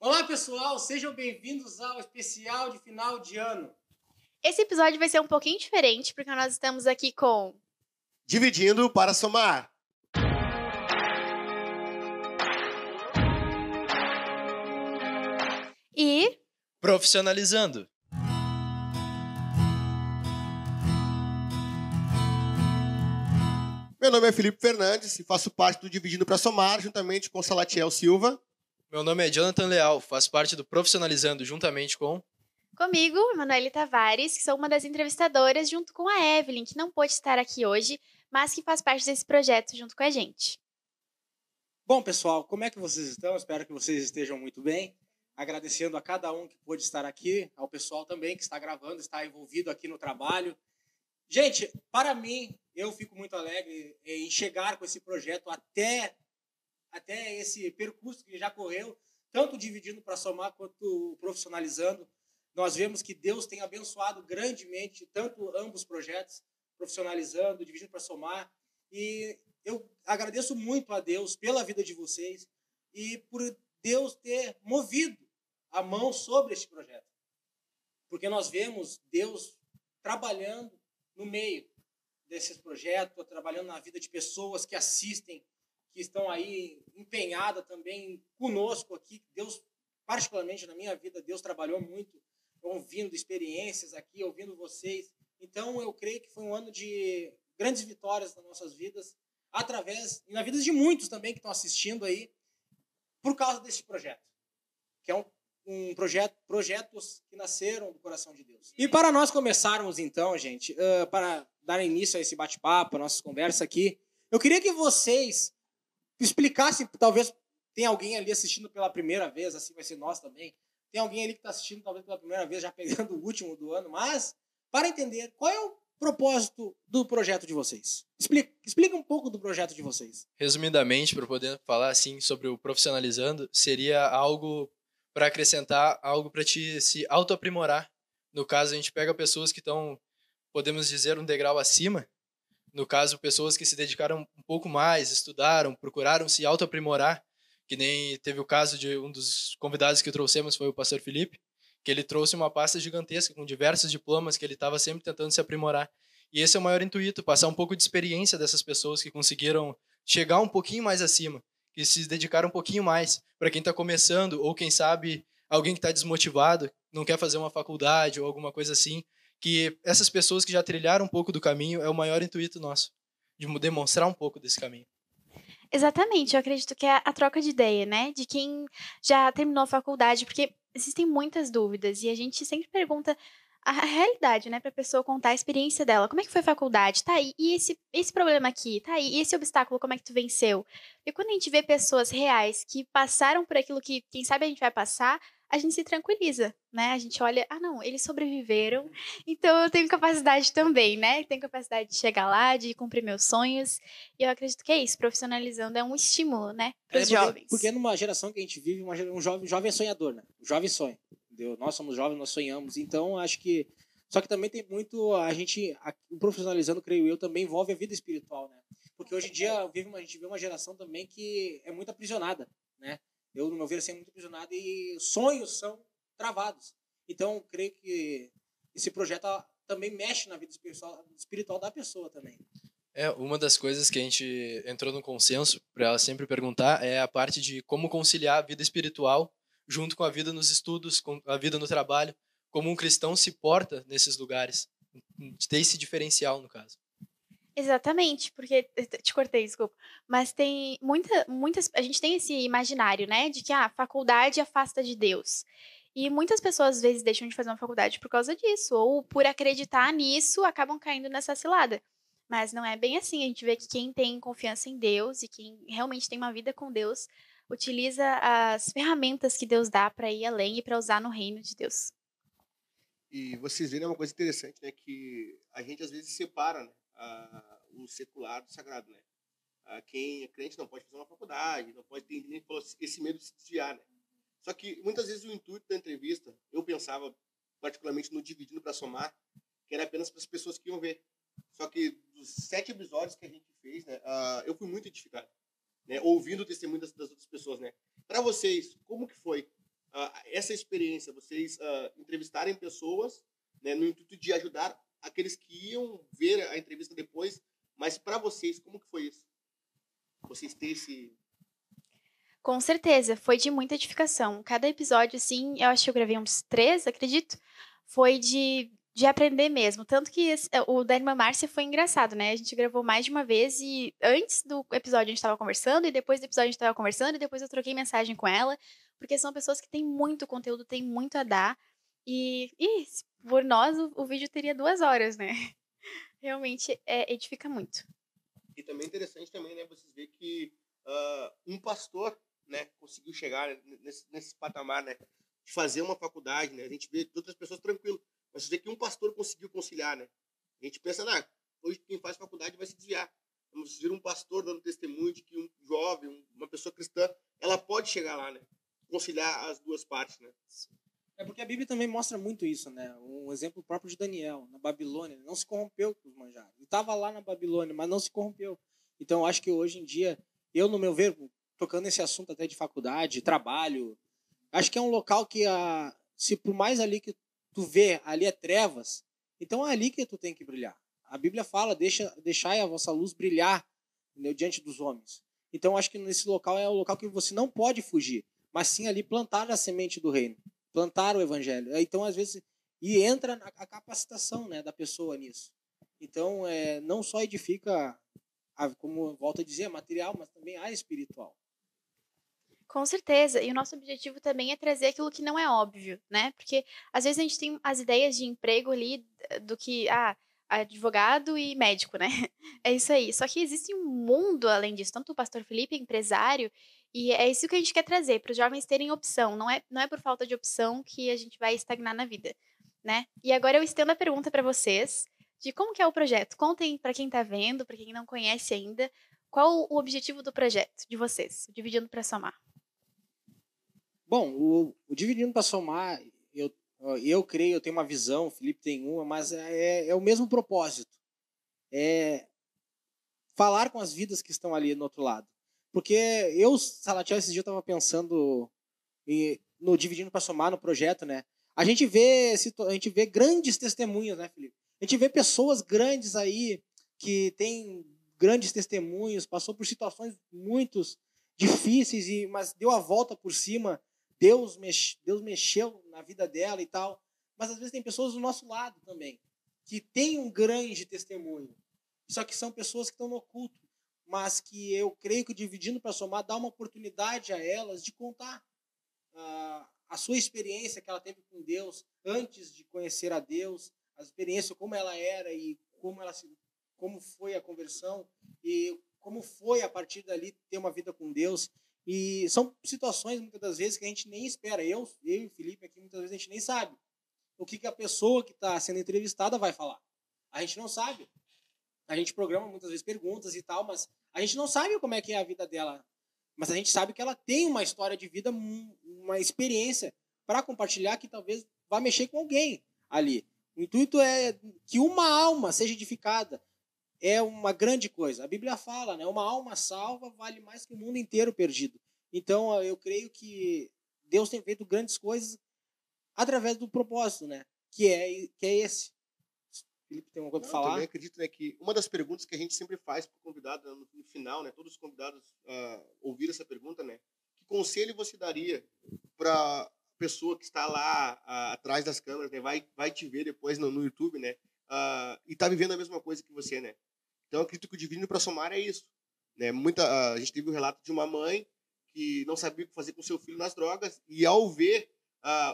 Olá, pessoal, sejam bem-vindos ao especial de final de ano. Esse episódio vai ser um pouquinho diferente, porque nós estamos aqui com... Dividindo para somar. E... Profissionalizando. Meu nome é Felipe Fernandes e faço parte do Dividindo para Somar, juntamente com Salatiel Silva. Meu nome é Jonathan Leal, faço parte do Profissionalizando juntamente com... Comigo, Emanuele Tavares, que sou uma das entrevistadoras, junto com a Evelyn, que não pôde estar aqui hoje, mas que faz parte desse projeto junto com a gente. Bom, pessoal, como é que vocês estão? Espero que vocês estejam muito bem. Agradecendo a cada um que pôde estar aqui, ao pessoal também que está gravando, está envolvido aqui no trabalho. Gente, para mim, eu fico muito alegre em chegar com esse projeto até esse percurso que já correu, tanto Dividindo para Somar quanto Profissionalizando. Nós vemos que Deus tem abençoado grandemente tanto ambos os projetos, Profissionalizando, Dividindo para Somar. E eu agradeço muito a Deus pela vida de vocês e por Deus ter movido a mão sobre este projeto. Porque nós vemos Deus trabalhando no meio desses projetos, trabalhando na vida de pessoas que assistem, que estão aí empenhadas também conosco aqui. Deus, particularmente na minha vida, Deus trabalhou muito, ouvindo experiências aqui, ouvindo vocês. Então, eu creio que foi um ano de grandes vitórias nas nossas vidas, e na vida de muitos também que estão assistindo aí, por causa desse projeto, que é projetos que nasceram do coração de Deus. E para nós começarmos então, gente, para dar início a esse bate-papo, a nossa conversa aqui, eu queria que vocês explicassem, talvez tem alguém ali assistindo pela primeira vez, assim vai ser nós também, tem alguém ali que está assistindo talvez pela primeira vez, já pegando o último do ano, mas para entender qual é o propósito do projeto de vocês. Explica um pouco do projeto de vocês. Resumidamente, para poder falar assim sobre o Profissionalizando, seria algo para acrescentar, algo para te se autoaprimorar. No caso, a gente pega pessoas que estão, podemos dizer, um degrau acima. No caso, pessoas que se dedicaram um pouco mais, estudaram, procuraram se autoaprimorar, que nem teve o caso de um dos convidados que trouxemos, foi o pastor Felipe, que ele trouxe uma pasta gigantesca com diversos diplomas que ele estava sempre tentando se aprimorar. E esse é o maior intuito, passar um pouco de experiência dessas pessoas que conseguiram chegar um pouquinho mais acima, que se dedicaram um pouquinho mais. Para quem está começando, ou quem sabe alguém que está desmotivado, não quer fazer uma faculdade ou alguma coisa assim, que essas pessoas que já trilharam um pouco do caminho é o maior intuito nosso, de demonstrar um pouco desse caminho. Exatamente, eu acredito que é a troca de ideia, né? De quem já terminou a faculdade, porque existem muitas dúvidas e a gente sempre pergunta a realidade, né? Para a pessoa contar a experiência dela. Como é que foi a faculdade? Tá aí. E esse problema aqui? Tá aí. E esse obstáculo, como é que tu venceu? E quando a gente vê pessoas reais que passaram por aquilo que, quem sabe, a gente vai passar, a gente se tranquiliza, né? A gente olha, não, eles sobreviveram, então eu tenho capacidade também, né? Tenho capacidade de chegar lá, de cumprir meus sonhos. E eu acredito que é isso. Profissionalizando é um estímulo, né? Para os jovens. Porque numa geração que a gente vive, um jovem é sonhador, né? O jovem sonha. Entendeu? Nós somos jovens, nós sonhamos. Então, acho que... Só que também tem muito... O Profissionalizando, creio eu, também envolve a vida espiritual, né? Porque hoje em dia a gente vê uma geração também que é muito aprisionada, né? Eu, no meu ver, assim, é muito aprisionado e sonhos são travados. Então, creio que esse projeto também mexe na vida espiritual da pessoa também. Uma das coisas que a gente entrou no consenso para ela sempre perguntar é a parte de como conciliar a vida espiritual junto com a vida nos estudos, com a vida no trabalho, como um cristão se porta nesses lugares, ter esse diferencial, no caso. Exatamente, porque, te cortei, desculpa, mas tem muitas, a gente tem esse imaginário, né, de que a faculdade afasta de Deus. E muitas pessoas, às vezes, deixam de fazer uma faculdade por causa disso, ou por acreditar nisso, acabam caindo nessa cilada. Mas não é bem assim, a gente vê que quem tem confiança em Deus e quem realmente tem uma vida com Deus, utiliza as ferramentas que Deus dá para ir além e para usar no reino de Deus. E vocês verem uma coisa interessante, né? Que a gente às vezes separa, né, o secular do sagrado, né? Quem é crente não pode fazer uma faculdade, não pode ter nem esse medo de se desviar, né? Só que muitas vezes o intuito da entrevista, eu pensava particularmente no Dividindo para Somar, que era apenas para as pessoas que iam ver. Só que dos 7 episódios que a gente fez, né, eu fui muito edificado, né, ouvindo o testemunho das outras pessoas, né. Para vocês, como que foi essa experiência, vocês entrevistarem pessoas, né, no intuito de ajudar aqueles que iam ver a entrevista depois, mas para vocês, como que foi isso? Vocês têm esse... Com certeza, foi de muita edificação. Cada episódio, assim, eu acho que eu gravei uns 3, acredito, foi de aprender mesmo. Tanto que o da irmã Márcia foi engraçado, né? A gente gravou mais de uma vez e antes do episódio a gente estava conversando, e depois do episódio a gente estava conversando, e depois eu troquei mensagem com ela, porque são pessoas que têm muito conteúdo, têm muito a dar. E por nós, o vídeo teria 2 horas, né? Realmente edifica muito. E também é interessante também, né, vocês verem que um pastor, né, conseguiu chegar nesse patamar, né, de fazer uma faculdade, né, a gente vê outras pessoas tranquilo, mas você vê que um pastor conseguiu conciliar, né, a gente pensa, hoje quem faz faculdade vai se desviar, mas você vê um pastor dando testemunho de que um jovem, uma pessoa cristã, ela pode chegar lá, né, conciliar as duas partes, né. É porque a Bíblia também mostra muito isso, né? Um exemplo próprio de Daniel, na Babilônia, ele não se corrompeu com os manjares. Ele estava lá na Babilônia, mas não se corrompeu. Então, eu acho que hoje em dia, eu, no meu ver, tocando nesse assunto até de faculdade, trabalho, acho que é um local que, se por mais ali que tu vê, ali é trevas, então é ali que tu tem que brilhar. A Bíblia fala, deixai a vossa luz brilhar, entendeu, diante dos homens. Então, acho que nesse local é o local que você não pode fugir, mas sim ali plantar a semente do reino. Plantar o evangelho. Então, às vezes, e entra a capacitação, né, da pessoa nisso. Então, não só edifica, como eu volto a dizer, material, mas também a espiritual. Com certeza. E o nosso objetivo também é trazer aquilo que não é óbvio, né? Porque às vezes a gente tem as ideias de emprego ali do que, advogado e médico, né? É isso aí. Só que existe um mundo além disso. Tanto o pastor Felipe é empresário, e é isso que a gente quer trazer, para os jovens terem opção. Não é por falta de opção que a gente vai estagnar na vida, né? E agora eu estendo a pergunta para vocês de como que é o projeto. Contem para quem está vendo, para quem não conhece ainda, qual o objetivo do projeto de vocês, Dividindo para Somar. Bom, o Dividindo para Somar, eu creio, eu tenho uma visão, o Felipe tem uma, mas é o mesmo propósito. É falar com as vidas que estão ali no outro lado. Porque eu, Salatiel, esse dia eu estava pensando no Dividindo para Somar, no projeto, né? A gente vê grandes testemunhos, né, Felipe? A gente vê pessoas grandes aí que têm grandes testemunhos, passou por situações muito difíceis, mas deu a volta por cima. Deus mexeu na vida dela e tal. Mas às vezes tem pessoas do nosso lado também que têm um grande testemunho. Só que são pessoas que estão no oculto, mas que eu creio que o Dividindo para Somar dá uma oportunidade a elas de contar a sua experiência que ela teve com Deus antes de conhecer a Deus, a experiência como ela era e como foi a conversão e como foi a partir dali ter uma vida com Deus. E são situações muitas das vezes que a gente nem espera. Eu e o Felipe aqui muitas vezes a gente nem sabe o que a pessoa que está sendo entrevistada vai falar. A gente não sabe. A gente programa muitas vezes perguntas e tal, mas a gente não sabe como é que é a vida dela. Mas a gente sabe que ela tem uma história de vida, uma experiência para compartilhar que talvez vá mexer com alguém ali. O intuito é que uma alma seja edificada. É uma grande coisa. A Bíblia fala, né? Uma alma salva vale mais que o mundo inteiro perdido. Então, eu creio que Deus tem feito grandes coisas através do propósito, né? Que é esse. Felipe, tem alguma coisa para falar? Eu também acredito, né, que uma das perguntas que a gente sempre faz para o convidado, né, no final, né, todos os convidados ouviram essa pergunta, né? Que conselho você daria para pessoa que está lá atrás das câmeras, né? Vai te ver depois no YouTube, né? E está vivendo a mesma coisa que você, né? Então, eu acredito que o Dividindo para Somar é isso, né? A gente teve o relato de uma mãe que não sabia o que fazer com seu filho nas drogas e ao ver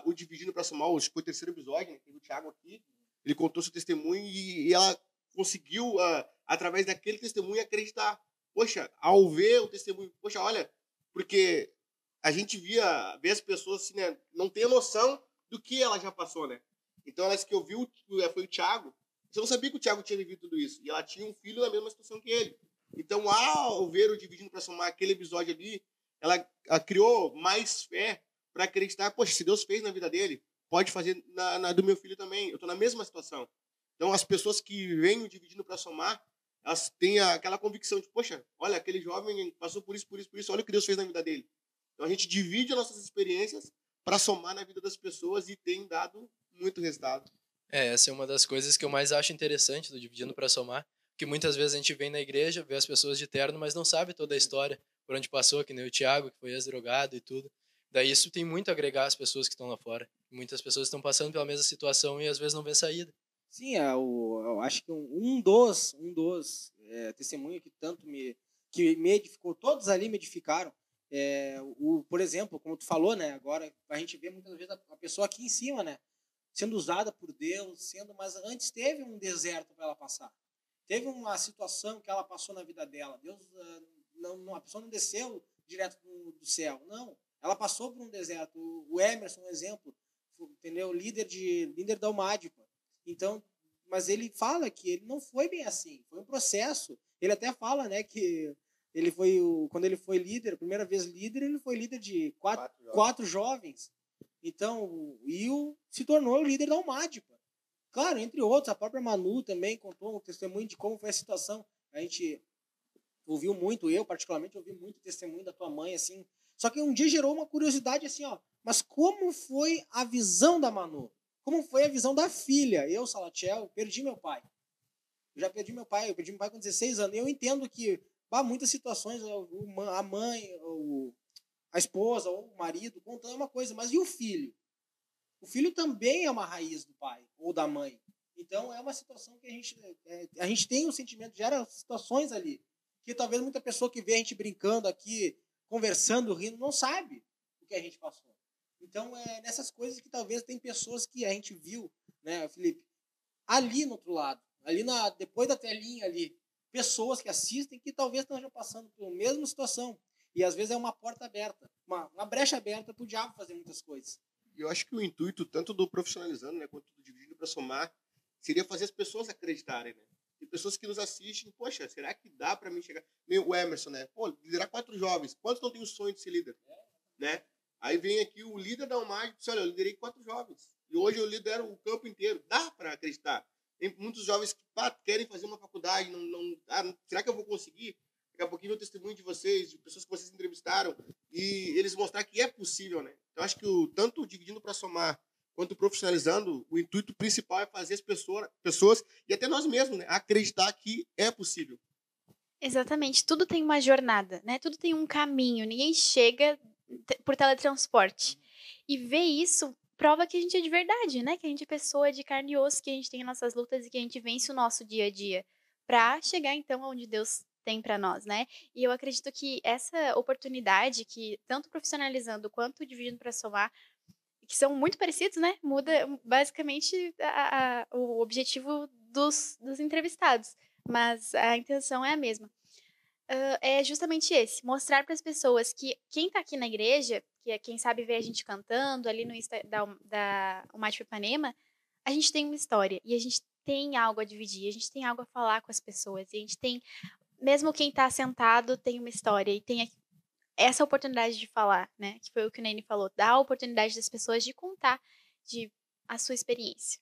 o Dividindo para Somar, acho que foi o 3º episódio, né? Teve o Thiago aqui, ele contou seu testemunho e ela conseguiu, através daquele testemunho, acreditar. Poxa, ao ver o testemunho, poxa, olha, porque a gente vê as pessoas assim, né, não tem noção do que ela já passou, né? Então, ela disse que ouviu, foi o Thiago. Você não sabia que o Thiago tinha vivido tudo isso. E ela tinha um filho na mesma situação que ele. Então, ao ver o Dividindo para Somar aquele episódio ali, ela criou mais fé para acreditar, poxa, se Deus fez na vida dele, pode fazer na do meu filho também. Eu estou na mesma situação. Então, as pessoas que vêm o Dividindo para Somar, elas têm aquela convicção de, poxa, olha, aquele jovem passou por isso, olha o que Deus fez na vida dele. Então, a gente divide as nossas experiências para somar na vida das pessoas e tem dado muito resultado. Essa é uma das coisas que eu mais acho interessante do Dividindo para Somar, que muitas vezes a gente vem na igreja, vê as pessoas de terno, mas não sabe toda a história, por onde passou, que nem o Thiago, que foi ex-drogado e tudo. Daí isso tem muito a agregar às pessoas que estão lá fora. Muitas pessoas estão passando pela mesma situação e às vezes não vê saída. Sim, eu acho que um dos testemunhos que que me edificou, todos ali me edificaram. Por exemplo, como tu falou, né? Agora a gente vê muitas vezes a pessoa aqui em cima, né? Sendo usada por Deus, mas antes teve um deserto para ela passar. Teve uma situação que ela passou na vida dela. Deus, a pessoa não desceu direto do céu, não. Ela passou por um deserto. O Emerson, um exemplo, entendeu? Líder da UMADPA. Então, mas ele fala que ele não foi bem assim, foi um processo. Ele até fala, né, que quando ele foi líder, a primeira vez líder, ele foi líder de quatro jovens. Então, o Will se tornou o líder da UMADPA. Claro, entre outros, a própria Manu também contou um testemunho de como foi a situação. A gente ouviu muito, eu particularmente ouvi muito testemunho da tua mãe, assim. Só que um dia gerou uma curiosidade assim, ó. Mas como foi a visão da Manu? Como foi a visão da filha? Eu, Salatiel, perdi meu pai. Eu perdi meu pai com 16 anos. E eu entendo que, muitas situações, a mãe, a esposa ou o marido contando uma coisa, mas e o filho? O filho também é uma raiz do pai ou da mãe. Então, é uma situação que a gente tem um sentimento, gera situações ali, que talvez muita pessoa que vê a gente brincando aqui, conversando, rindo, não sabe o que a gente passou. Então, é nessas coisas que talvez tem pessoas que a gente viu, né, Felipe, ali no outro lado, depois da telinha ali, pessoas que assistem que talvez estejam passando pela mesma situação. E às vezes é uma porta aberta, uma brecha aberta para o diabo fazer muitas coisas. E eu acho que o intuito, tanto do Profissionalizando, né, quanto do Dividindo para Somar, seria fazer as pessoas acreditarem, né? Tem pessoas que nos assistem, poxa, será que dá para mim chegar? O Emerson, né? Pô, liderar 4 jovens. Quantos não tem o sonho de ser líder? Né? Aí vem aqui o líder da UMAG e diz, olha, eu liderei 4 jovens. E hoje eu lidero o campo inteiro. Dá para acreditar. Tem muitos jovens que querem fazer uma faculdade, será que eu vou conseguir? Daqui a pouquinho o testemunho de vocês, de pessoas que vocês entrevistaram, e eles mostrar que é possível, né? Então, acho que tanto o Dividindo para Somar, quanto o Profissionalizando, o intuito principal é fazer as pessoas e até nós mesmos, né, acreditar que é possível. Exatamente. Tudo tem uma jornada, né? Tudo tem um caminho. Ninguém chega por teletransporte. E ver isso prova que a gente é de verdade, né? Que a gente é pessoa de carne e osso, que a gente tem nossas lutas e que a gente vence o nosso dia a dia para chegar, então, onde Deus tem para nós, né? E eu acredito que essa oportunidade que tanto Profissionalizando quanto Dividindo para Somar, que são muito parecidos, né? Muda basicamente o objetivo dos entrevistados, mas a intenção é a mesma. É justamente esse, mostrar para as pessoas que quem está aqui na igreja, que é quem sabe ver a gente cantando ali no Insta da UMADPA Ipanema, a gente tem uma história e a gente tem algo a dividir, a gente tem algo a falar com as pessoas, e a gente tem, mesmo quem está sentado tem uma história e tem essa oportunidade de falar, né? Que foi o que o Nene falou, dar a oportunidade das pessoas de contar a sua experiência.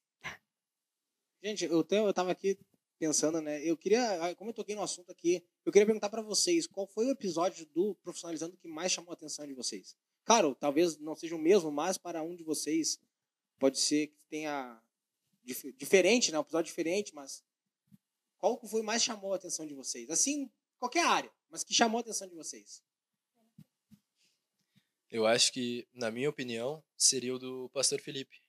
Gente, eu tava aqui pensando, né? Eu queria, como eu toquei no assunto aqui, eu queria perguntar para vocês qual foi o episódio do Profissionalizando que mais chamou a atenção de vocês. Claro, talvez não seja o mesmo, mas para um de vocês pode ser que tenha diferente, né? Um episódio diferente, mas qual foi o mais chamou a atenção de vocês? Assim, qualquer área, mas que chamou a atenção de vocês. Eu acho que, na minha opinião, seria o do pastor Felipe.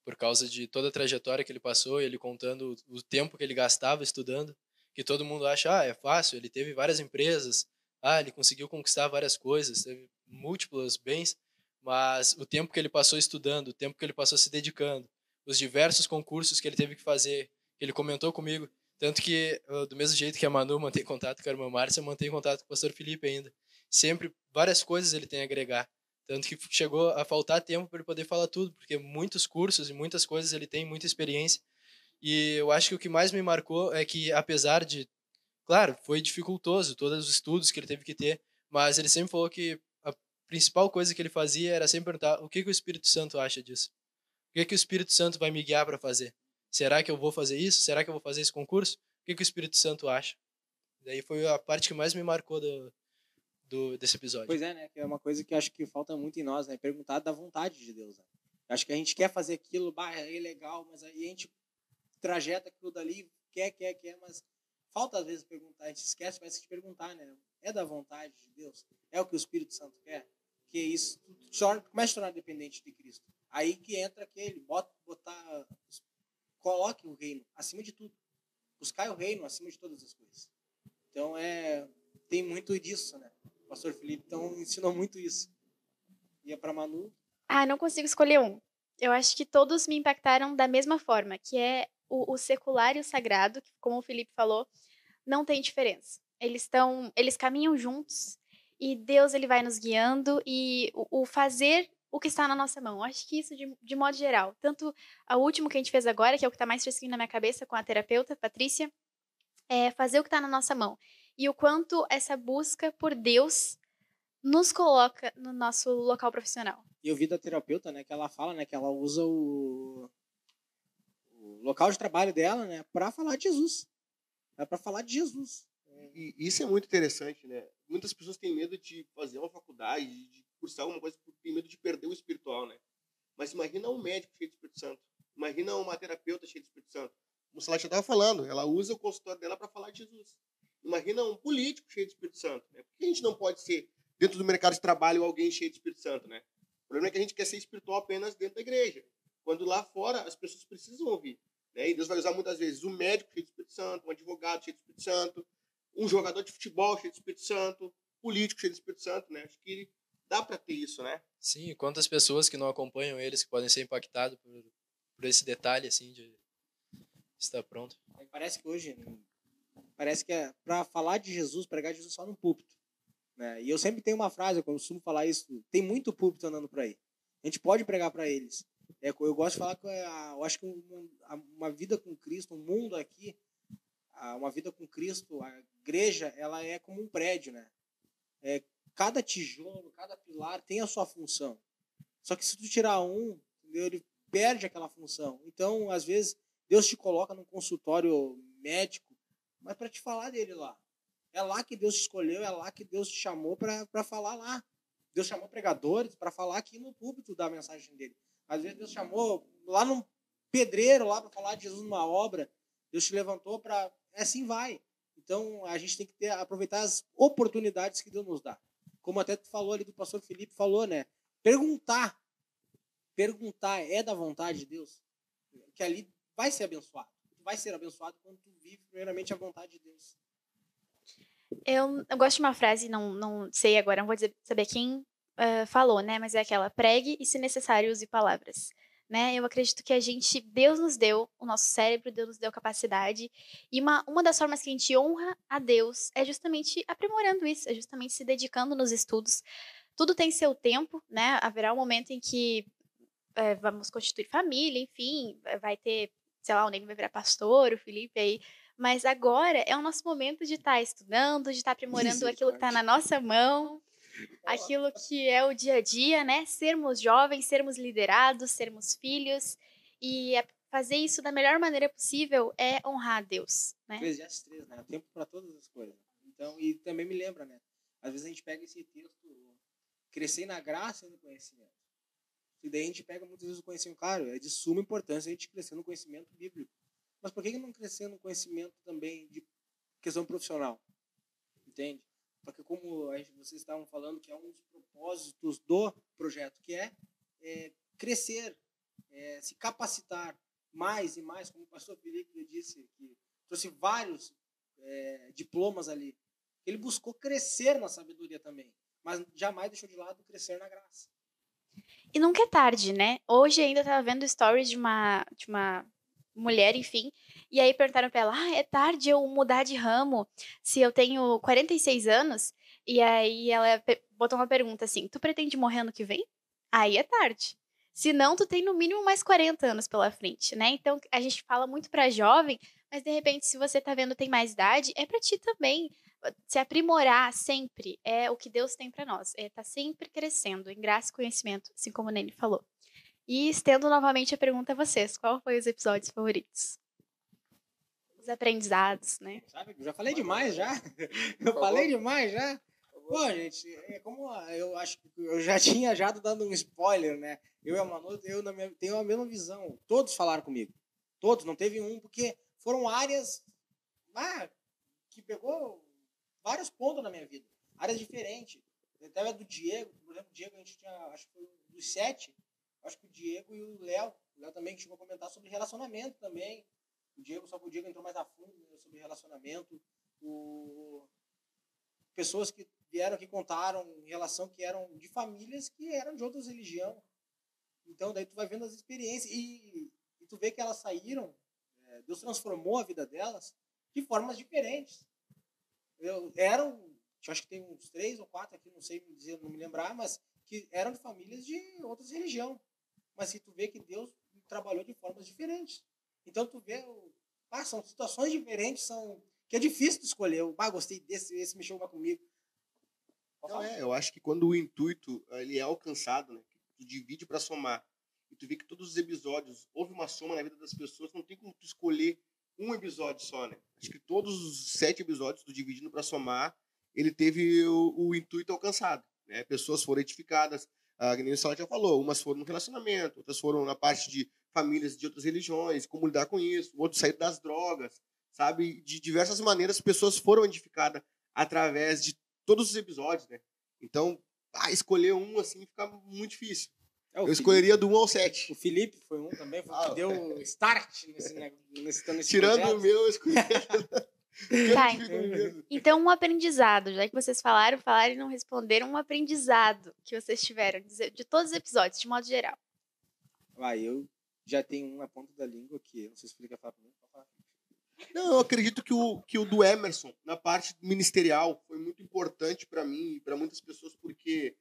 Por causa de toda a trajetória que ele passou, ele contando o tempo que ele gastava estudando, que todo mundo acha, é fácil, ele teve várias empresas, ele conseguiu conquistar várias coisas, teve múltiplos bens, mas o tempo que ele passou estudando, o tempo que ele passou se dedicando, os diversos concursos que ele teve que fazer, que ele comentou comigo, tanto que, do mesmo jeito que a Manu mantém contato com a irmã Márcia, eu mantenho contato com o pastor Felipe ainda. Sempre, várias coisas ele tem a agregar. Tanto que chegou a faltar tempo para ele poder falar tudo, porque muitos cursos e muitas coisas ele tem, muita experiência. E eu acho que o que mais me marcou é que, apesar de, claro, foi dificultoso, todos os estudos que ele teve que ter, mas ele sempre falou que a principal coisa que ele fazia era sempre perguntar o que o Espírito Santo acha disso. O que o Espírito Santo vai me guiar para fazer? Será que eu vou fazer isso? Será que eu vou fazer esse concurso? O que o Espírito Santo acha? Daí foi a parte que mais me marcou desse episódio. Pois é, né? Que é uma coisa que eu acho que falta muito em nós, né? Perguntar da vontade de Deus, né? Eu acho que a gente quer fazer aquilo, é legal, mas aí a gente trajeta aquilo dali, quer, mas falta às vezes perguntar, a gente esquece, mas se perguntar, né? É da vontade de Deus? É o que o Espírito Santo quer? Que isso começa a tornar dependente de Cristo. Aí que entra aquele, coloque o reino acima de tudo. Buscar o reino acima de todas as coisas. Então, tem muito disso, né? O pastor Felipe então ensinou muito isso. Ia para Manu. Não consigo escolher um. Eu acho que todos me impactaram da mesma forma, que é o secular e o sagrado, que, como o Felipe falou, não tem diferença. Eles caminham juntos e Deus ele vai nos guiando e o fazer o que está na nossa mão. Eu acho que isso de modo geral. Tanto o último que a gente fez agora, que é o que está mais fresquinho na minha cabeça com a terapeuta, Patrícia, é fazer o que está na nossa mão. E o quanto essa busca por Deus nos coloca no nosso local profissional. E eu vi da terapeuta, né, que ela fala, né, que ela usa o local de trabalho dela, né, para falar de Jesus. É para falar de Jesus. E isso é muito interessante, né? Muitas pessoas têm medo de fazer uma faculdade, de cursar alguma coisa, porque têm medo de perder o espiritual, né? Mas imagina um médico cheio de Espírito Santo. Imagina uma terapeuta cheia de Espírito Santo. Como o Celeste estava falando, ela usa o consultório dela para falar de Jesus. Imagina um político cheio de Espírito Santo. Né? Por que a gente não pode ser, dentro do mercado de trabalho, alguém cheio de Espírito Santo, né? O problema é que a gente quer ser espiritual apenas dentro da igreja. Quando lá fora as pessoas precisam ouvir. Né? E Deus vai usar muitas vezes um médico cheio de Espírito Santo, um advogado cheio de Espírito Santo, um jogador de futebol cheio de Espírito Santo, político cheio de Espírito Santo, né? Acho que dá para ter isso, né? Sim, quantas pessoas que não acompanham eles que podem ser impactadas por esse detalhe, assim, de estar pronto. Parece que hoje, é para falar de Jesus, pregar de Jesus só no púlpito. Né? E eu sempre tenho uma frase, eu costumo falar isso, tem muito púlpito andando por aí. A gente pode pregar para eles. Eu gosto de falar que eu acho que uma vida com Cristo, um mundo aqui, uma vida com Cristo, a igreja, ela é como um prédio, né? Cada tijolo, cada pilar tem a sua função. Só que se tu tirar um, ele perde aquela função. Então, às vezes, Deus te coloca num consultório médico, mas para te falar dele lá. É lá que Deus te escolheu, é lá que Deus te chamou para falar lá. Deus chamou pregadores para falar aqui no púlpito da mensagem dele. Às vezes Deus chamou lá num pedreiro lá para falar de Jesus numa obra. Deus te levantou para... Assim vai. Então, a gente tem que aproveitar as oportunidades que Deus nos dá. Como até tu falou ali do pastor Felipe, falou, né? Perguntar é da vontade de Deus. Que ali vai ser abençoado. Tu vai ser abençoado quando tu vive primeiramente a vontade de Deus. Eu gosto de uma frase, não sei agora, não vou saber quem falou, né? Mas é aquela, pregue e, se necessário, use palavras. Né? Eu acredito que Deus nos deu o nosso cérebro, Deus nos deu capacidade, e uma das formas que a gente honra a Deus é justamente aprimorando isso, é justamente se dedicando nos estudos. Tudo tem seu tempo, né? Haverá um momento em que vamos constituir família, enfim, vai ter, sei lá, o Ney vai virar pastor, o Felipe aí, mas agora é o nosso momento de estar estudando, de estar aprimorando aquilo que está na nossa mão, aquilo que é o dia a dia, né? Sermos jovens, sermos liderados, sermos filhos e fazer isso da melhor maneira possível é honrar a Deus, né? Eclesiastes 3, né? Tempo para todas as coisas. Então, e também me lembra, né? Às vezes a gente pega esse texto, crescer na graça e no conhecimento. E daí a gente pega muitas vezes o conhecimento, claro, é de suma importância a gente crescer no conhecimento bíblico. Mas por que não crescer no conhecimento também de questão profissional? Entende? Porque como vocês estavam falando, que é um dos propósitos do projeto, que é crescer, se capacitar mais e mais, como o pastor Felipe disse, que trouxe vários diplomas ali. Ele buscou crescer na sabedoria também, mas jamais deixou de lado crescer na graça. E nunca é tarde, né? Hoje ainda eu estava vendo stories de uma mulher, enfim, e aí perguntaram pra ela, é tarde eu mudar de ramo se eu tenho 46 anos? E aí ela botou uma pergunta assim, tu pretende morrer ano que vem? Aí é tarde. Se não, tu tem no mínimo mais 40 anos pela frente, né? Então, a gente fala muito pra jovem, mas de repente, se você tá vendo tem mais idade, é pra ti também. Se aprimorar sempre é o que Deus tem pra nós. Tá sempre crescendo em graça e conhecimento, assim como o Nene falou. E estendo novamente a pergunta a vocês, qual foi os episódios favoritos? Os aprendizados, né? Sabe, eu já falei demais já. Eu falei demais já. Pô, gente, é como eu acho que eu já tinha dando um spoiler, né? Eu e a Manu, tenho a mesma visão. Todos falaram comigo. Todos, não teve um, porque foram áreas que pegou vários pontos na minha vida. Áreas diferentes. Até a do Diego, por exemplo, o Diego a gente tinha, acho que foi dos 7, acho que o Diego e o Léo também que chegou a comentar sobre relacionamento também. Só que o Diego entrou mais a fundo, né, sobre relacionamento. Pessoas que vieram aqui contaram em relação que eram de famílias que eram de outras religiões. Então, daí tu vai vendo as experiências e tu vê que elas saíram, Deus transformou a vida delas de formas diferentes. Acho que tem uns 3 ou 4 aqui, não sei me dizer, não me lembrar, mas que eram de famílias de outras religiões. Mas que tu vê que Deus trabalhou de formas diferentes. Então, tu vê, são situações diferentes, que é difícil de escolher. Gostei esse mexeu mais comigo. Não, eu acho que quando o intuito ele é alcançado, né, tu divide para somar, e tu vê que todos os episódios houve uma soma na vida das pessoas, não tem como tu escolher um episódio só, né? Acho que todos os 7 episódios, tu dividindo para somar, ele teve o intuito alcançado, né? Pessoas foram edificadas, que nem o Sala já falou, umas foram no relacionamento, outras foram na parte de famílias de outras religiões, como lidar com isso, outros saíram das drogas, sabe? De diversas maneiras, pessoas foram edificadas através de todos os episódios, né? Então, escolher um assim fica muito difícil. Eu escolheria do 1 ao 7. O Felipe foi um também, que deu start nesse Tirando projeto. o meu, eu escolheria. Tá, então um aprendizado, já que vocês falaram e não responderam, um aprendizado que vocês tiveram de todos os episódios, de modo geral. Eu já tenho um na ponta da língua que não sei se explica falar comigo. Não, eu acredito que o do Emerson, na parte ministerial, foi muito importante para mim e para muitas pessoas, porque,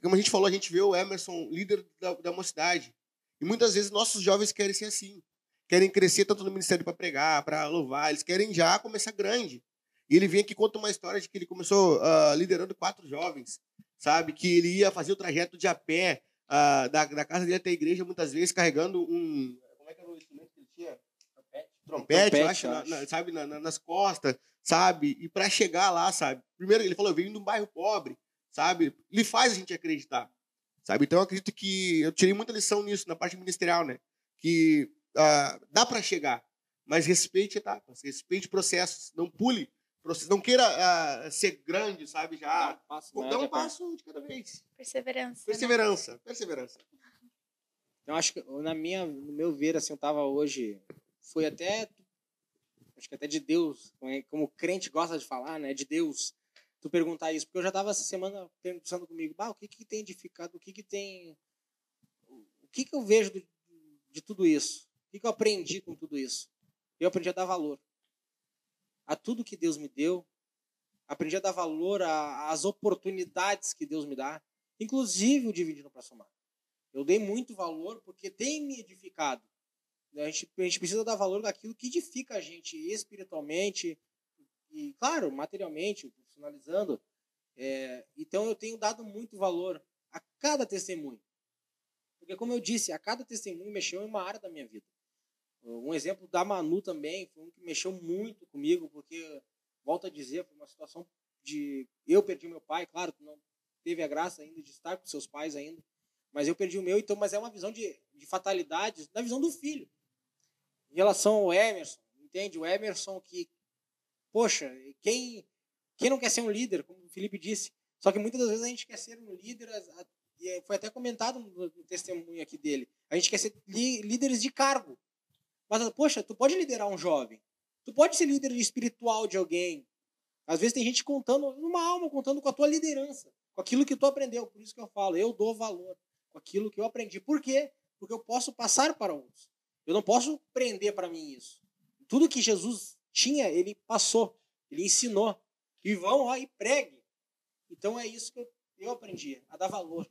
como a gente falou, a gente vê o Emerson líder da mocidade. E muitas vezes nossos jovens querem ser assim. Querem crescer tanto no ministério para pregar, para louvar. Eles querem já começar grande. E ele vem aqui e conta uma história de que ele começou liderando 4 jovens, sabe? Que ele ia fazer o trajeto de a pé da casa dele até a igreja, muitas vezes carregando um... Como é que era o instrumento que ele tinha? Trompete, eu acho. Sabe? Nas costas, sabe? E para chegar lá, sabe? Primeiro, ele falou, eu venho de um bairro pobre, sabe? Ele faz a gente acreditar, sabe? Então, eu acredito que eu tirei muita lição nisso, na parte ministerial, né? Que dá para chegar, mas respeite etapas, respeite processos, não pule processos, não queira ser grande, sabe? Já dá um passo de cada vez. Perseverança. Perseverança. Então, acho que no meu ver, assim, eu tava hoje, foi acho que até de Deus, como o crente gosta de falar, né? De Deus, tu perguntar isso, porque eu já tava essa semana pensando comigo, o que tem edificado, o que eu vejo de tudo isso? O que eu aprendi com tudo isso? Eu aprendi a dar valor a tudo que Deus me deu, aprendi a dar valor às oportunidades que Deus me dá, inclusive o Dividindo para Somar. Eu dei muito valor porque tem me edificado. A gente precisa dar valor daquilo que edifica a gente espiritualmente e, claro, materialmente, profissionalizando. Então, eu tenho dado muito valor a cada testemunho. Porque, como eu disse, a cada testemunho mexeu em uma área da minha vida. Um exemplo da Manu também, foi um que mexeu muito comigo, porque, volto a dizer, foi uma situação de... Eu perdi meu pai, claro, não teve a graça ainda de estar com seus pais ainda, mas eu perdi o meu, então, mas é uma visão de fatalidades, na visão do filho. Em relação ao Emerson, entende? O Emerson que, poxa, quem não quer ser um líder, como o Felipe disse, só que muitas das vezes a gente quer ser um líder, e foi até comentado no testemunho aqui dele, a gente quer ser líderes de cargo. Mas, poxa, tu pode liderar um jovem. Tu pode ser líder espiritual de alguém. Às vezes tem gente contando, uma alma contando com a tua liderança, com aquilo que tu aprendeu. Por isso que eu falo, eu dou valor com aquilo que eu aprendi. Por quê? Porque eu posso passar para outros. Eu não posso prender para mim isso. Tudo que Jesus tinha, ele passou. Ele ensinou. E vão lá e pregue. Então é isso que eu aprendi, a dar valor.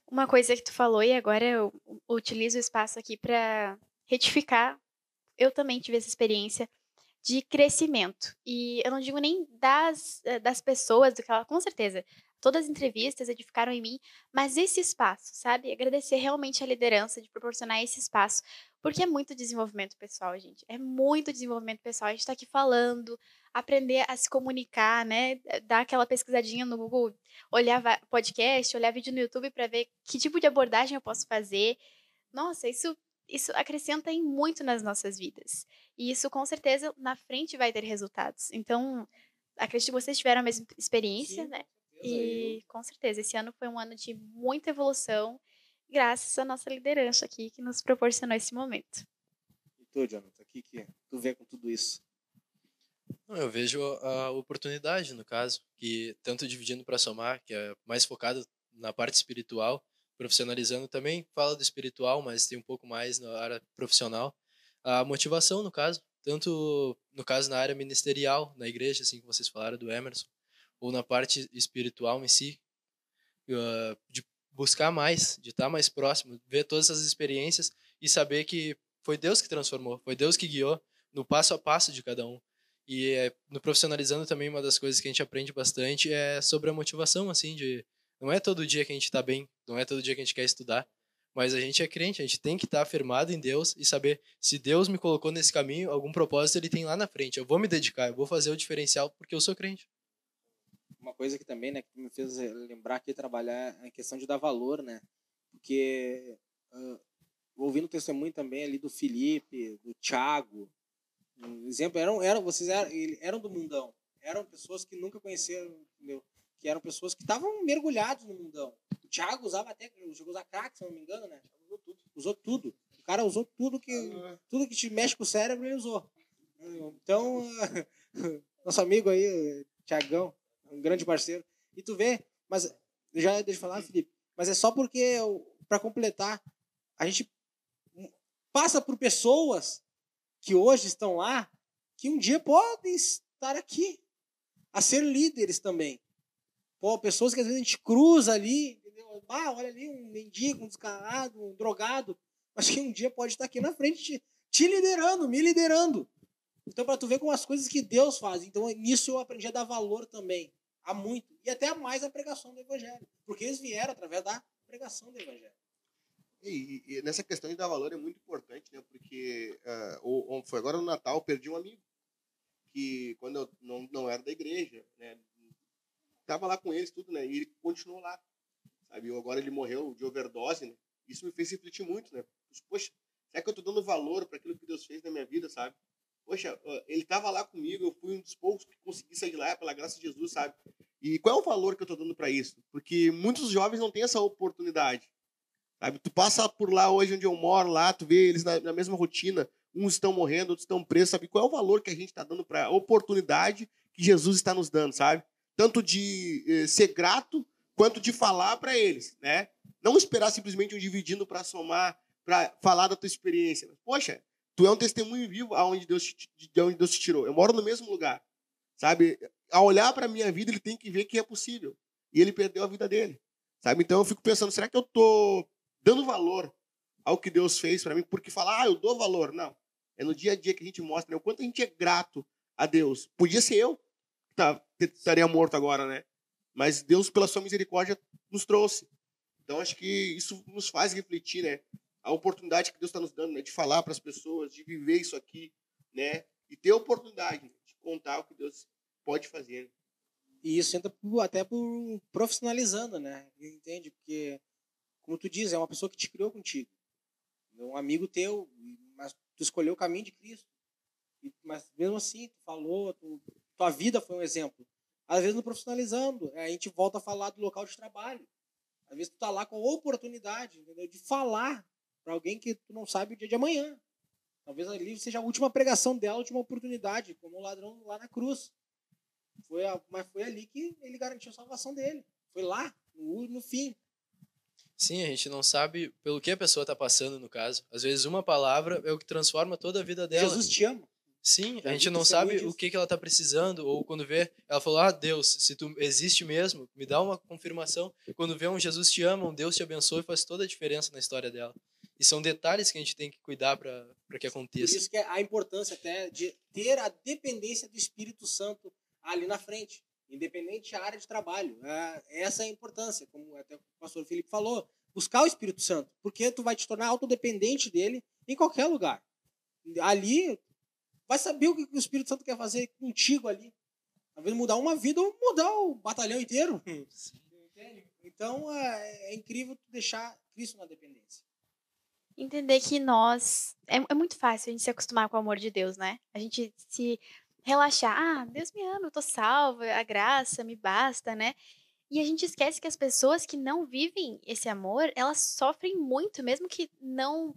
Uma coisa que tu falou, e agora eu utilizo o espaço aqui para retificar, eu também tive essa experiência de crescimento. E eu não digo nem das pessoas, com certeza, todas as entrevistas edificaram em mim, mas esse espaço, sabe? Agradecer realmente a liderança de proporcionar esse espaço. Porque é muito desenvolvimento pessoal, gente. É muito desenvolvimento pessoal. A gente tá aqui falando, aprender a se comunicar, né? Dar aquela pesquisadinha no Google, olhar podcast, olhar vídeo no YouTube para ver que tipo de abordagem eu posso fazer. Nossa, isso acrescenta em muito nas nossas vidas. E isso, com certeza, na frente vai ter resultados. Então, acredito que vocês tiveram a mesma experiência, Sim, né? com certeza. E, com certeza, esse ano foi um ano de muita evolução, graças à nossa liderança aqui, que nos proporcionou esse momento. E tu, Jonathan, o que tu vê com tudo isso? Não, eu vejo a oportunidade, no caso, que tanto dividindo para somar, que é mais focado na parte espiritual, profissionalizando também, fala do espiritual, mas tem um pouco mais na área profissional. A motivação, no caso, tanto no caso na área ministerial, na igreja, assim que vocês falaram do Emerson, ou na parte espiritual em si, de buscar mais, de estar mais próximo, ver todas essas experiências e saber que foi Deus que transformou, foi Deus que guiou no passo a passo de cada um. E no profissionalizando também, uma das coisas que a gente aprende bastante é sobre a motivação, assim, de não é todo dia que a gente está bem, não é todo dia que a gente quer estudar, mas a gente é crente, a gente tem que estar afirmado em Deus e saber se Deus me colocou nesse caminho, algum propósito ele tem lá na frente. Eu vou me dedicar, eu vou fazer o diferencial porque eu sou crente. Uma coisa que também, né, que me fez lembrar que trabalhar é a questão de dar valor, né? Porque ouvindo o testemunho também ali do Felipe, do Thiago, um exemplo, vocês eram do mundão, eram pessoas que nunca conheceram, entendeu? Que eram pessoas que estavam mergulhados no mundão. O Thiago usava chegou a usar crack, se não me engano, né? Usou tudo. O cara usou tudo que te mexe com o cérebro, ele usou. Então, nosso amigo aí, Thiagão, um grande parceiro. E tu vê, mas já deixa eu falar, Felipe, mas é só porque, para completar, a gente passa por pessoas que hoje estão lá, que um dia podem estar aqui, a ser líderes também. Pô, pessoas que às vezes a gente cruza ali, entendeu? Olha ali um mendigo, um descarado, um drogado, mas que um dia pode estar aqui na frente te liderando, me liderando. Então, para tu ver como as coisas que Deus faz. Então, nisso eu aprendi a dar valor também. Há muito. E até mais a pregação do Evangelho. Porque eles vieram através da pregação do Evangelho. E nessa questão de dar valor é muito importante, né? Porque foi agora no Natal, eu perdi um amigo. Que quando eu não era da igreja, né? Tava lá com eles, tudo, né? E ele continuou lá. Sabe? Agora ele morreu de overdose, né? Isso me fez refletir muito, né? Poxa, será que eu tô dando valor para aquilo que Deus fez na minha vida, sabe? Poxa, ele estava lá comigo, eu fui um dos poucos que consegui sair de lá, pela graça de Jesus, sabe? E qual é o valor que eu estou dando para isso? Porque muitos jovens não têm essa oportunidade, sabe? Tu passa por lá hoje onde eu moro, lá, tu vê eles na mesma rotina, uns estão morrendo, outros estão presos, sabe? Qual é o valor que a gente está dando para a oportunidade que Jesus está nos dando, sabe? Tanto de ser grato, quanto de falar para eles, né? Não esperar simplesmente um dividindo para somar, para falar da tua experiência. Poxa, tu é um testemunho vivo de onde Deus te tirou. Eu moro no mesmo lugar, sabe? Ao olhar para a minha vida, ele tem que ver que é possível. E ele perdeu a vida dele, sabe? Então eu fico pensando, será que eu estou dando valor ao que Deus fez para mim? Porque falar, eu dou valor. Não. É no dia a dia que a gente mostra, né? O quanto a gente é grato a Deus. Podia ser eu que estaria morto agora, né? Mas Deus, pela sua misericórdia, nos trouxe. Então acho que isso nos faz refletir, né? A oportunidade que Deus está nos dando, né, de falar para as pessoas, de viver isso aqui, né, e ter a oportunidade de contar o que Deus pode fazer. E isso entra até por profissionalizando, né? Entende? Porque, como tu diz, é uma pessoa que te criou contigo. É um amigo teu, mas tu escolheu o caminho de Cristo. Mas mesmo assim, tu falou, tua vida foi um exemplo. Às vezes no profissionalizando, a gente volta a falar do local de trabalho. Às vezes tu tá lá com a oportunidade, entendeu, de falar para alguém que tu não sabe o dia de amanhã. Talvez ali seja a última pregação dela, a última oportunidade, como o ladrão lá na cruz. Mas foi ali que ele garantiu a salvação dele. Foi lá, no fim. Sim, a gente não sabe pelo que a pessoa está passando, no caso. Às vezes uma palavra é o que transforma toda a vida dela. Jesus te ama. Sim, a gente não sabe o que ela está precisando, ou quando vê, ela falou, Deus, se tu existe mesmo, me dá uma confirmação. Quando vê um Jesus te ama, um Deus te abençoa, faz toda a diferença na história dela. E são detalhes que a gente tem que cuidar para que aconteça. Por isso que é a importância até de ter a dependência do Espírito Santo ali na frente, independente da área de trabalho. Essa é a importância, como até o pastor Felipe falou. buscar o Espírito Santo, porque tu vai te tornar autodependente dele em qualquer lugar. Ali, vai saber o que o Espírito Santo quer fazer contigo ali. Talvez mudar uma vida ou mudar o batalhão inteiro. Entende? Então, é incrível tu deixar Cristo na dependência. Entender que nós... É muito fácil a gente se acostumar com o amor de Deus, né? A gente se relaxar. Ah, Deus me ama, eu tô salva, a graça me basta, né? E a gente esquece que as pessoas que não vivem esse amor, elas sofrem muito, mesmo que não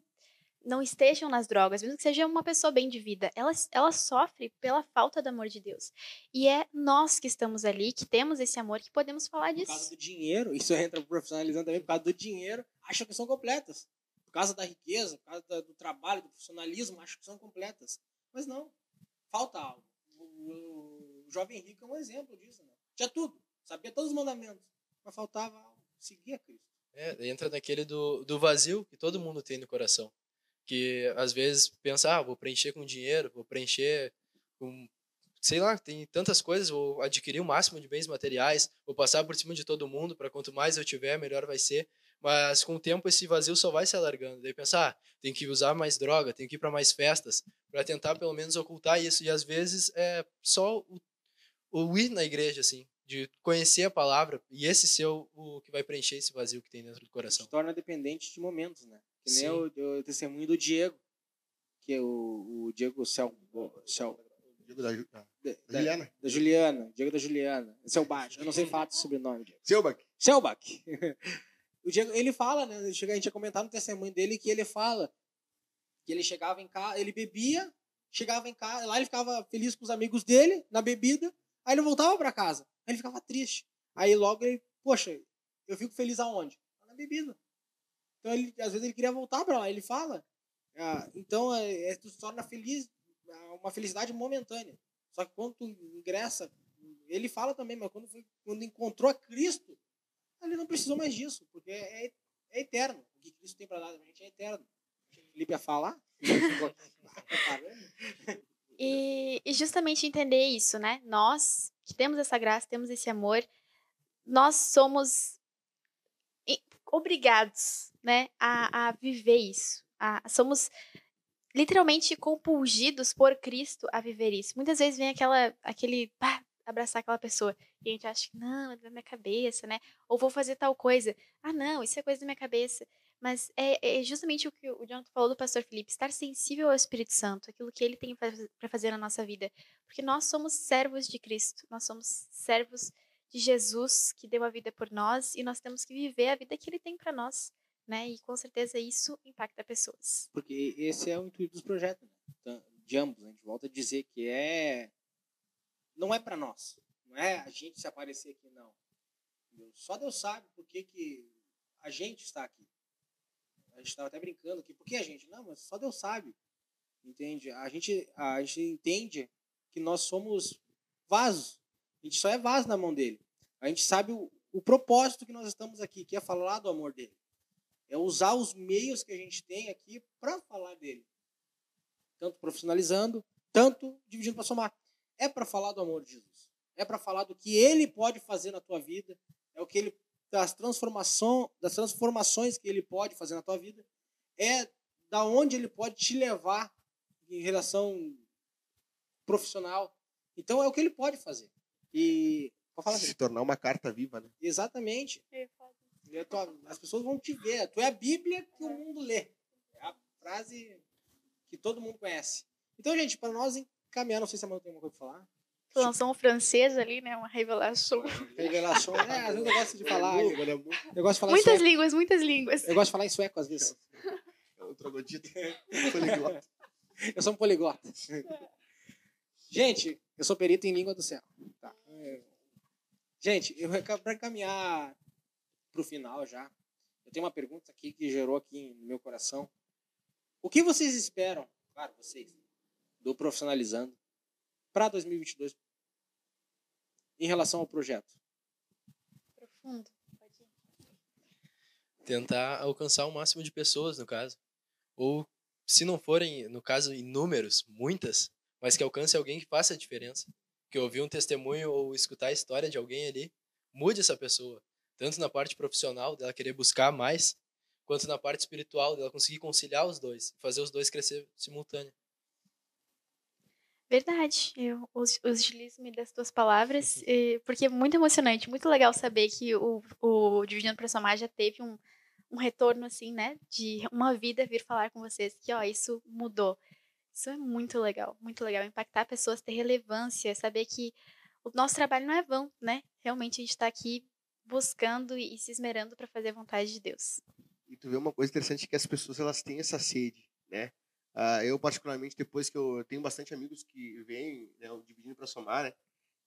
estejam nas drogas, mesmo que seja uma pessoa bem de vida, ela sofre pela falta do amor de Deus. E é nós que estamos ali, que temos esse amor, que podemos falar disso. Por causa do dinheiro, isso entra profissionalizando também, por causa do dinheiro, acham que são completas. Por causa da riqueza, por causa do trabalho, do profissionalismo, acham que são completas. Mas não, falta algo. O jovem rico é um exemplo disso, né? Tinha tudo, sabia todos os mandamentos, mas faltava algo, seguia Cristo. Entra naquele do vazio que todo mundo tem no coração. Que às vezes pensa, vou preencher com dinheiro, vou preencher com, sei lá, tem tantas coisas, vou adquirir o máximo de bens materiais, vou passar por cima de todo mundo, para quanto mais eu tiver, melhor vai ser. Mas com o tempo esse vazio só vai se alargando. Daí pensar, tem que usar mais droga, tem que ir para mais festas, para tentar pelo menos ocultar isso. E às vezes é só o ir na igreja, assim, de conhecer a palavra, e esse ser o que vai preencher esse vazio que tem dentro do coração. Se torna dependente de momentos, né? Que nem o testemunho do Diego, que é o Diego Diego da Juliana. Da Juliana, Diego da Juliana. Selbach, eu não sei falar do sobrenome. Selbach. O Diego, ele fala, né? A gente ia comentar no testemunho dele que ele fala que ele chegava em casa, ele bebia, chegava em casa, lá ele ficava feliz com os amigos dele, na bebida, aí ele voltava para casa, aí ele ficava triste. Aí logo ele, poxa, eu fico feliz aonde? Na bebida. Então, às vezes, ele queria voltar para lá. Ele fala. Então, tu se torna feliz, uma felicidade momentânea. Só que quando tu ingressa, ele fala também, mas quando encontrou a Cristo, ele não precisou mais disso, porque é eterno. O que Cristo tem para dar a gente é eterno. Felipe ia falar? E justamente entender isso, né? Nós, que temos essa graça, temos esse amor, nós somos obrigados, né, a viver isso. Somos literalmente compulgidos por Cristo a viver isso. Muitas vezes vem abraçar aquela pessoa e a gente acha que não, é da minha cabeça, né? Ou vou fazer tal coisa. Não, isso é coisa da minha cabeça. Mas é justamente o que o Jonathan falou do pastor Felipe, estar sensível ao Espírito Santo, aquilo que ele tem para fazer na nossa vida. Porque nós somos servos de Cristo, nós somos servos de Jesus, que deu a vida por nós, e nós temos que viver a vida que ele tem para nós, né? E com certeza isso impacta pessoas. Porque esse é o intuito dos projetos, né? Então, de ambos, a gente volta a dizer que não é para nós, não é a gente se aparecer aqui, não. Só Deus sabe por que a gente está aqui. A gente estava até brincando aqui, por que a gente? Não, mas só Deus sabe, entende? A gente entende que nós somos vasos. A gente só é vaso na mão dele. A gente sabe o propósito que nós estamos aqui, que é falar do amor dele. É usar os meios que a gente tem aqui para falar dele. Tanto profissionalizando, tanto dividindo para somar. É para falar do amor de Jesus. É para falar do que ele pode fazer na tua vida. É o que ele das transformações que ele pode fazer na tua vida. É da onde ele pode te levar em relação profissional. Então é o que ele pode fazer. E se tornar uma carta viva, né? Exatamente. As pessoas vão te ver. Tu é a Bíblia que o mundo lê. É a frase que todo mundo conhece. Então, gente, para nós encaminhar, não sei se a Amanda tem alguma coisa para falar. Lançou um francês ali, né? Uma revelação. Revelação. Às vezes eu gosto de falar. Eu gosto de falar muitas línguas, muitas línguas. Eu gosto de falar em sueco, às vezes. É um troglodita. Poliglota. Eu sou um poliglota. Gente, eu sou perito em língua do céu. Tá. Gente, para caminhar para o final já, eu tenho uma pergunta aqui que gerou aqui no meu coração. O que vocês esperam, claro, vocês, do Profissionalizando para 2022 em relação ao projeto? Profundo. Pode ir. Tentar alcançar o máximo de pessoas, no caso. Ou, se não forem, no caso, inúmeros, muitas, mas que alcance alguém que faça a diferença. Que ouvir um testemunho ou escutar a história de alguém ali, mude essa pessoa. Tanto na parte profissional, dela querer buscar mais, quanto na parte espiritual, dela conseguir conciliar os dois, fazer os dois crescer simultâneo. Verdade, eu utilizo-me das tuas palavras, porque é muito emocionante, muito legal saber que o Dividindo para Somar já teve um retorno, assim, né, de uma vida vir falar com vocês, que, ó, isso mudou. Isso é muito legal, impactar pessoas, ter relevância, saber que o nosso trabalho não é vão, né, realmente a gente está aqui buscando e se esmerando para fazer a vontade de Deus. E tu vê uma coisa interessante, que as pessoas, elas têm essa sede, né? Eu, particularmente, depois que eu tenho bastante amigos que vêm, né, Dividindo para Somar, né?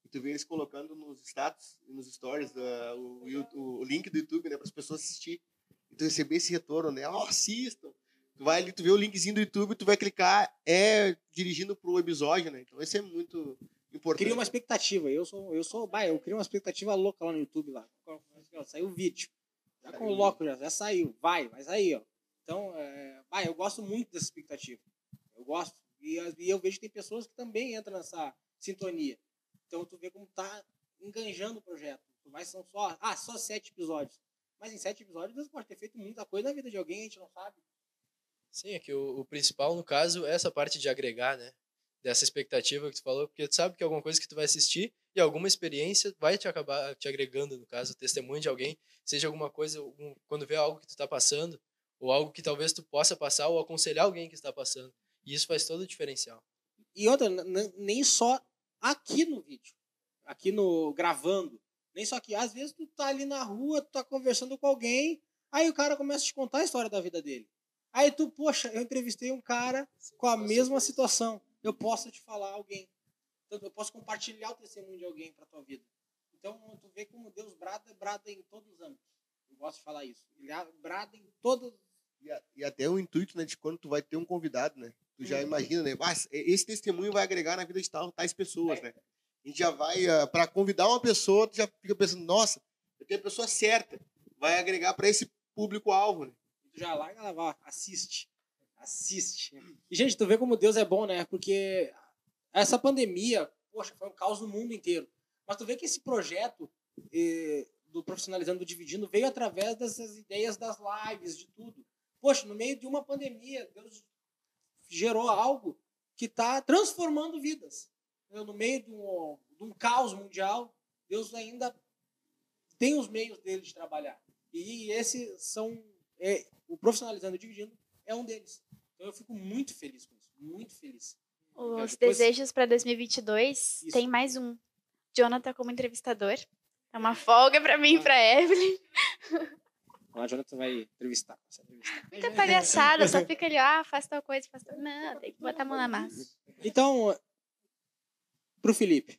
E tu vê eles colocando nos status e nos stories o link do YouTube, né, para as pessoas assistir. E tu receber esse retorno, né? Oh, assistam! Tu vai ali, tu vê o linkzinho do YouTube, tu vai clicar, dirigindo pro episódio, né? Então isso é muito importante. Cria uma expectativa. Eu crio uma expectativa louca lá no YouTube lá. Saiu o vídeo. Já coloco, já saiu. Vai sair, ó. Então, eu gosto muito dessa expectativa. Eu gosto. E eu vejo que tem pessoas que também entram nessa sintonia. Então, tu vê como tá enganjando o projeto. Mas são só 7 episódios. Mas em 7 episódios, Deus pode ter feito muita coisa na vida de alguém, a gente não sabe. Sim, é que o principal, no caso, é essa parte de agregar, né? Dessa expectativa que tu falou, porque tu sabe que alguma coisa que tu vai assistir e alguma experiência vai te acabar te agregando, no caso, o testemunho de alguém, seja alguma coisa, quando vê algo que tu tá passando, ou algo que talvez tu possa passar, ou aconselhar alguém que está passando. E isso faz todo o diferencial. E outra, nem só aqui no vídeo, aqui no gravando, nem só aqui. Às vezes tu tá ali na rua, tu tá conversando com alguém, aí o cara começa a te contar a história da vida dele. Aí tu, poxa, eu entrevistei um cara com a mesma situação. Eu posso te falar alguém. Então, eu posso compartilhar o testemunho de alguém para tua vida. Então, tu vê como Deus brada em todos os âmbitos. Eu gosto de falar isso. Ele brada em todos. E até o intuito, né, de quando tu vai ter um convidado, né? Tu já imagina, né? Esse testemunho vai agregar na vida de tais pessoas, né? A gente já vai, para convidar uma pessoa, tu já fica pensando, nossa, eu tenho a pessoa certa. Vai agregar para esse público-alvo, né? Tu já larga lá, assiste. E, gente, tu vê como Deus é bom, né? Porque essa pandemia, poxa, foi um caos no mundo inteiro. Mas tu vê que esse projeto do Profissionalizando, do Dividindo, veio através dessas ideias das lives, de tudo. Poxa, no meio de uma pandemia, Deus gerou algo que está transformando vidas. No meio de um caos mundial, Deus ainda tem os meios dele de trabalhar. E esses são... o Profissionalizando e Dividindo é um deles. Então eu fico muito feliz com isso. Muito feliz. Os desejos para 2022 tem mais um. Jonathan como entrevistador. É uma folga para mim e para Evelyn. A Jonathan vai entrevistar. Muita palhaçada, só fica ali, faz tal coisa, faz tal... Não, tem que botar a mão na massa. Então, pro Felipe.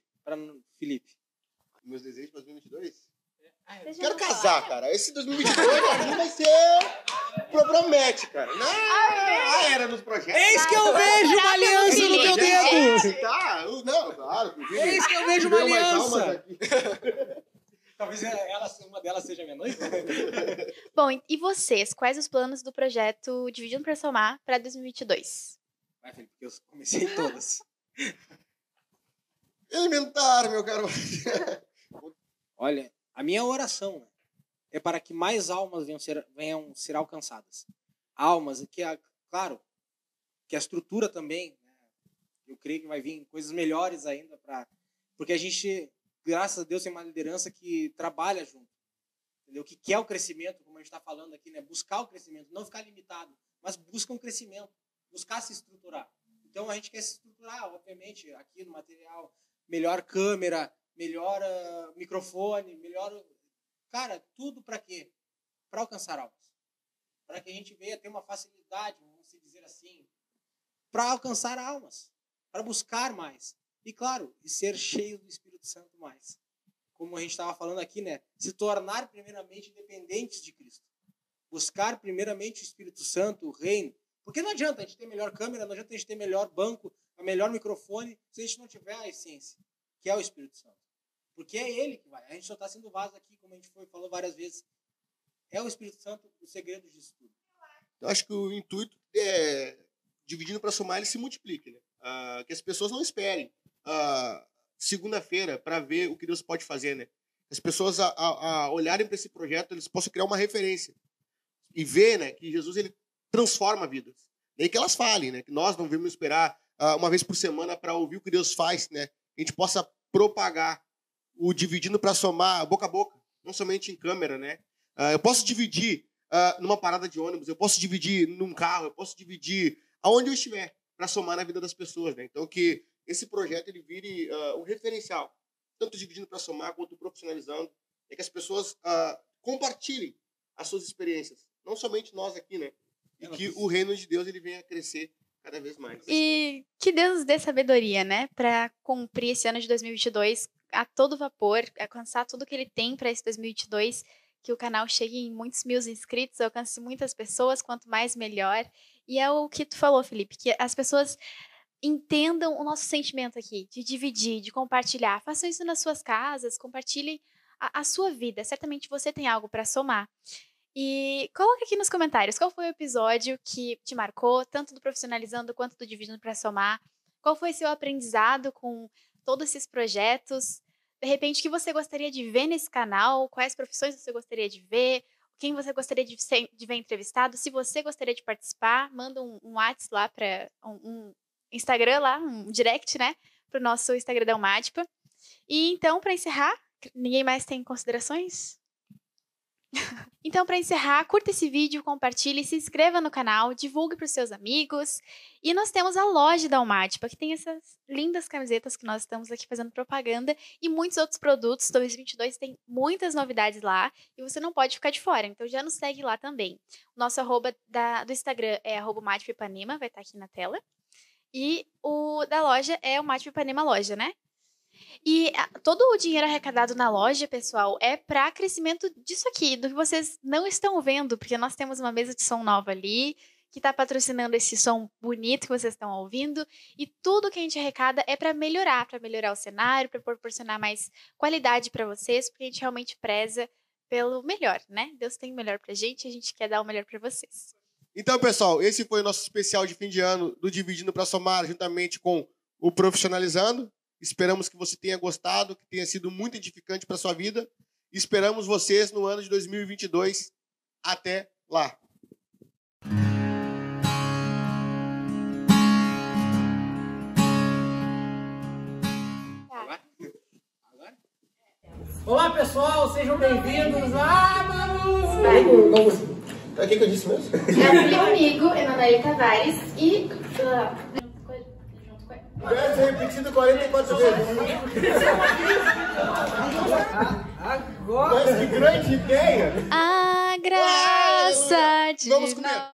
Meus desejos para 2022? Quero casar, cara. Esse 2022 pra mim vai ser... Promete, cara. Não, era nos projetos. Eis que eu vejo uma aliança no teu dedo. Tá, não, claro. Eis que eu vejo uma aliança. Talvez uma delas seja minha noiva. Bom, e vocês? Quais os planos do projeto Dividindo para Somar para 2022? Vai, Felipe, porque eu comecei todas. Elementar, meu caro. Olha, a minha oração, né, é para que mais almas venham ser alcançadas. Almas que, claro, que a estrutura também, né, eu creio que vai vir coisas melhores ainda, porque a gente, graças a Deus, tem uma liderança que trabalha junto, entendeu? Que quer o crescimento, como a gente está falando aqui, né? Buscar o crescimento, não ficar limitado, mas busca um crescimento, buscar se estruturar. Então a gente quer se estruturar, obviamente, aqui no material, melhor câmera, melhor microfone, melhor... Cara, tudo para quê? Para alcançar almas. Para que a gente venha ter uma facilidade, vamos dizer assim, para alcançar almas, para buscar mais. E, claro, e ser cheio do Espírito Santo mais. Como a gente estava falando aqui, né? Se tornar primeiramente dependentes de Cristo. Buscar primeiramente o Espírito Santo, o reino. Porque não adianta a gente ter melhor câmera, não adianta a gente ter melhor banco, a melhor microfone, se a gente não tiver a essência, que é o Espírito Santo. Porque é ele que vai. A gente só está sendo vaso aqui, como a gente falou várias vezes. É o Espírito Santo o segredo disso tudo. Eu acho que o intuito é, Dividindo para Somar, ele se multiplique, né? Que as pessoas não esperem segunda-feira para ver o que Deus pode fazer, né? As pessoas, a olharem para esse projeto, eles possam criar uma referência. As e ver, né, que Jesus ele transforma vidas. Nem que elas falem, né, que nós não devemos esperar uma vez por semana para ouvir o que Deus faz, né, que a gente possa propagar o dividindo para somar boca a boca, não somente em câmera, né. Eu posso dividir numa parada de ônibus, eu posso dividir num carro, eu posso dividir aonde eu estiver para somar na vida das pessoas, né. Então que esse projeto ele vire um referencial, tanto dividindo para somar quanto profissionalizando, é que as pessoas compartilhem as suas experiências, não somente nós aqui, né? E que o reino de Deus ele venha a crescer cada vez mais. E que Deus nos dê sabedoria, né? Para cumprir esse ano de 2022 a todo vapor, alcançar tudo que ele tem para esse 2022, que o canal chegue em muitos mil inscritos, alcance muitas pessoas, quanto mais melhor. E é o que tu falou, Felipe, que as pessoas entendam o nosso sentimento aqui, de dividir, de compartilhar. Façam isso nas suas casas, compartilhem a sua vida. Certamente você tem algo para somar. E coloca aqui nos comentários qual foi o episódio que te marcou, tanto do Profissionalizando quanto do Dividindo para Somar. Qual foi seu aprendizado com todos esses projetos? De repente, o que você gostaria de ver nesse canal? Quais profissões você gostaria de ver? Quem você gostaria de ver entrevistado? Se você gostaria de participar, manda um WhatsApp lá para um Instagram lá, um direct, né? Para o nosso Instagram da Umadipa. E então, para encerrar, ninguém mais tem considerações? Então, para encerrar, curta esse vídeo, compartilhe, se inscreva no canal, divulgue para os seus amigos. E nós temos a loja da Umadipa, que tem essas lindas camisetas que nós estamos aqui fazendo propaganda e muitos outros produtos. 2022 tem muitas novidades lá e você não pode ficar de fora. Então, já nos segue lá também. O nosso arroba do Instagram é @umadipa_ipanema, vai estar aqui na tela. E o da loja é o Umadipa Ipanema Loja, né? E todo o dinheiro arrecadado na loja, pessoal, é para crescimento disso aqui, do que vocês não estão vendo, porque nós temos uma mesa de som nova ali, que está patrocinando esse som bonito que vocês estão ouvindo, e tudo que a gente arrecada é para melhorar o cenário, para proporcionar mais qualidade para vocês, porque a gente realmente preza pelo melhor, né? Deus tem o melhor pra gente e a gente quer dar o melhor para vocês. Então, pessoal, esse foi o nosso especial de fim de ano do Dividindo para Somar, juntamente com o Profissionalizando. Esperamos que você tenha gostado, que tenha sido muito edificante para a sua vida. Esperamos vocês no ano de 2022. Até lá! Olá, pessoal, sejam bem-vindos a O que eu disse mesmo? É o meu amigo, Emanuele Tavares, e... Deve ser repetido 44 vezes. agora. Mas que grande ideia! A graça de Vamos comer.